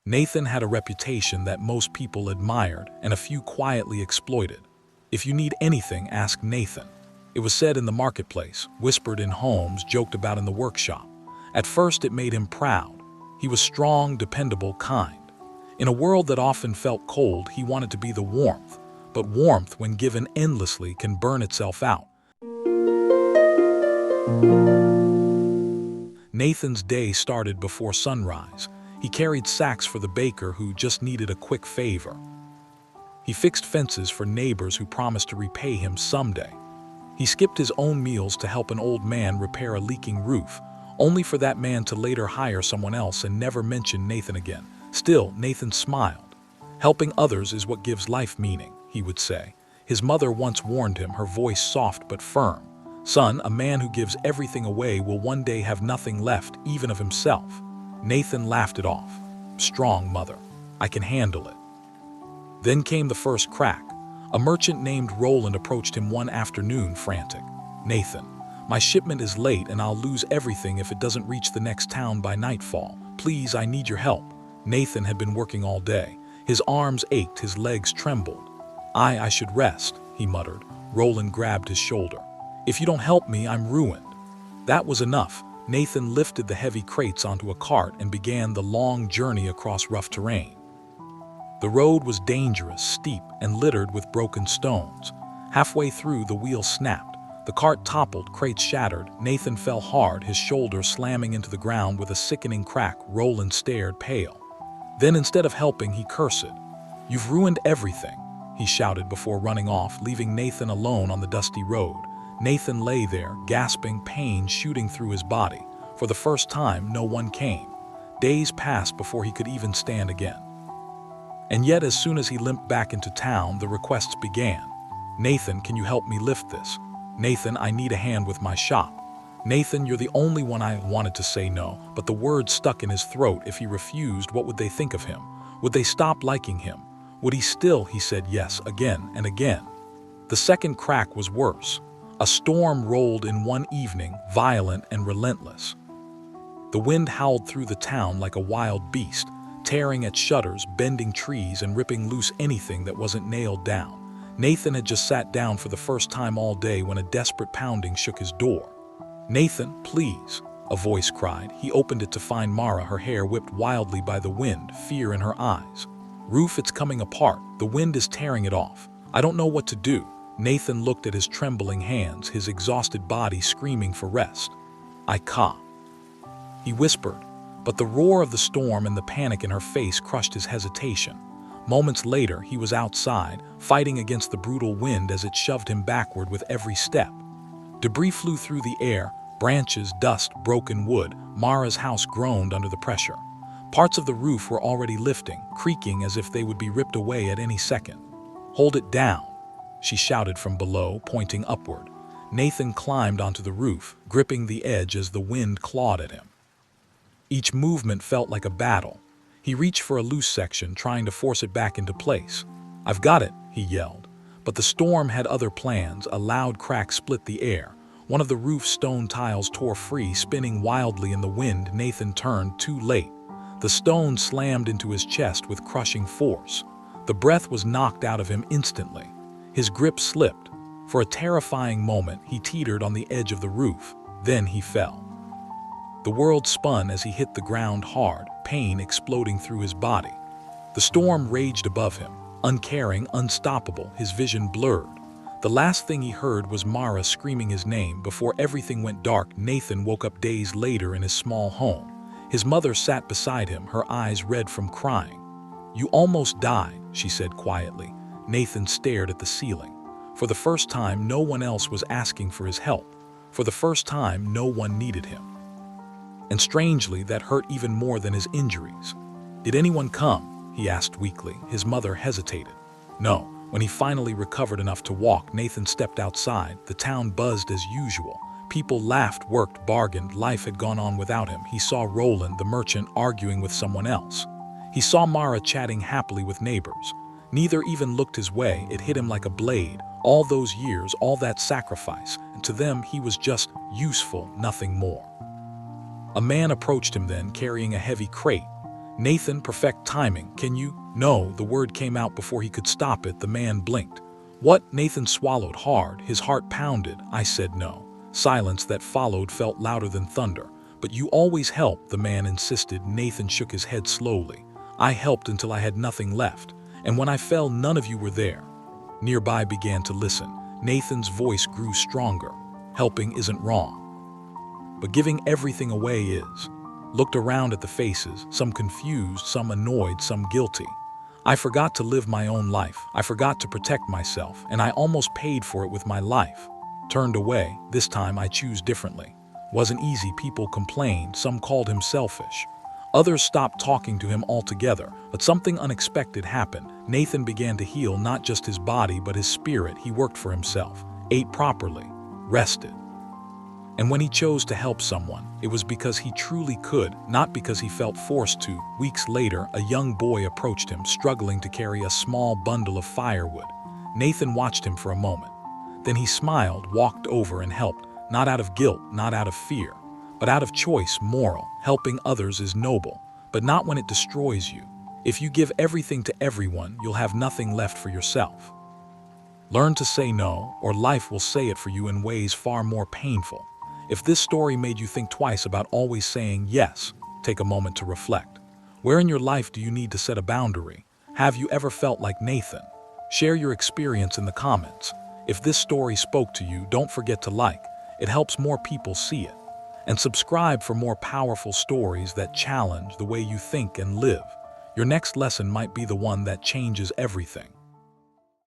Nathan had a reputation that most people admired and a few quietly exploited. If you need anything, ask Nathan. It was said in the marketplace, whispered in homes, joked about in the workshop. At first, it made him proud. He was strong, dependable, kind. In a world that often felt cold, he wanted to be the warmth. But warmth, when given endlessly, can burn itself out. Nathan's day started before sunrise. He carried sacks for the baker who just needed a quick favor. He fixed fences for neighbors who promised to repay him someday. He skipped his own meals to help an old man repair a leaking roof, only for that man to later hire someone else and never mention Nathan again. Still, Nathan smiled. Helping others is what gives life meaning, he would say. His mother once warned him, her voice soft but firm. Son, a man who gives everything away will one day have nothing left, even of himself. Nathan laughed it off. Strong, mother. I can handle it. Then came the first crack. A merchant named Roland approached him one afternoon, frantic. Nathan, my shipment is late and I'll lose everything if it doesn't reach the next town by nightfall. Please, I need your help. Nathan had been working all day. His arms ached, his legs trembled. I should rest, he muttered. Roland grabbed his shoulder. If you don't help me, I'm ruined. That was enough. Nathan lifted the heavy crates onto a cart and began the long journey across rough terrain. The road was dangerous, steep, and littered with broken stones. Halfway through, the wheel snapped. The cart toppled, crates shattered. Nathan fell hard, his shoulder slamming into the ground with a sickening crack. Roland stared, pale. Then, instead of helping, he cursed. You've ruined everything, he shouted before running off, leaving Nathan alone on the dusty road. Nathan lay there, gasping, pain shooting through his body. For the first time, no one came. Days passed before he could even stand again. And yet, as soon as he limped back into town, the requests began. Nathan, can you help me lift this? Nathan, I need a hand with my shop. Nathan, you're the only one. I wanted to say no, but the words stuck in his throat. If he refused, what would they think of him? Would they stop liking him? Would he still? He said yes again and again. The second crack was worse. A storm rolled in one evening, violent and relentless. The wind howled through the town like a wild beast, tearing at shutters, bending trees, and ripping loose anything that wasn't nailed down. Nathan had just sat down for the first time all day when a desperate pounding shook his door. Nathan, please, a voice cried. He opened it to find Mara, her hair whipped wildly by the wind, fear in her eyes. Roof, it's coming apart. The wind is tearing it off. I don't know what to do. Nathan looked at his trembling hands, his exhausted body screaming for rest. He whispered, but the roar of the storm and the panic in her face crushed his hesitation. Moments later, he was outside, fighting against the brutal wind as it shoved him backward with every step. Debris flew through the air, branches, dust, broken wood. Mara's house groaned under the pressure. Parts of the roof were already lifting, creaking as if they would be ripped away at any second. Hold it down, she shouted from below, pointing upward. Nathan climbed onto the roof, gripping the edge as the wind clawed at him. Each movement felt like a battle. He reached for a loose section, trying to force it back into place. I've got it, he yelled. But the storm had other plans. A loud crack split the air. One of the roof's stone tiles tore free, spinning wildly in the wind. Nathan turned, too late. The stone slammed into his chest with crushing force. The breath was knocked out of him instantly. His grip slipped. For a terrifying moment, he teetered on the edge of the roof. Then he fell. The world spun as he hit the ground hard, pain exploding through his body. The storm raged above him, uncaring, unstoppable, his vision blurred. The last thing he heard was Mara screaming his name. Before everything went dark, Nathan woke up days later in his small home. His mother sat beside him, her eyes red from crying. You almost died, she said quietly. Nathan stared at the ceiling. For the first time, no one else was asking for his help. For the first time, no one needed him. And strangely, that hurt even more than his injuries. Did anyone come? He asked weakly. His mother hesitated. No. When he finally recovered enough to walk, Nathan stepped outside. The town buzzed as usual. People laughed, worked, bargained. Life had gone on without him. He saw Roland, the merchant, arguing with someone else. He saw Mara chatting happily with neighbors. Neither even looked his way. It hit him like a blade. All those years, all that sacrifice, and to them he was just useful, nothing more. A man approached him then, carrying a heavy crate. Nathan, perfect timing. Can you? No, the word came out before he could stop it. The man blinked. What? Nathan swallowed hard. His heart pounded. I said no. Silence that followed felt louder than thunder. But you always help, the man insisted. Nathan shook his head slowly. I helped until I had nothing left. And when I fell, none of you were there. Nearby began to listen. Nathan's voice grew stronger. Helping isn't wrong, but giving everything away is. Looked around at the faces, some confused, some annoyed, some guilty. I forgot to live my own life. I forgot to protect myself, and I almost paid for it with my life. Turned away. This time I choose differently. Wasn't easy. People complained. Some called him selfish. Others stopped talking to him altogether, but something unexpected happened. Nathan began to heal not just his body, but his spirit. He worked for himself, ate properly, rested. And when he chose to help someone, it was because he truly could, not because he felt forced to. Weeks later, a young boy approached him, struggling to carry a small bundle of firewood. Nathan watched him for a moment. Then he smiled, walked over and helped, not out of guilt, not out of fear, but out of choice, moral. Helping others is noble, but not when it destroys you. If you give everything to everyone, you'll have nothing left for yourself. Learn to say no, or life will say it for you in ways far more painful. If this story made you think twice about always saying yes, take a moment to reflect. Where in your life do you need to set a boundary? Have you ever felt like Nathan? Share your experience in the comments. If this story spoke to you, don't forget to like. It helps more people see it. And subscribe for more powerful stories that challenge the way you think and live. Your next lesson might be the one that changes everything.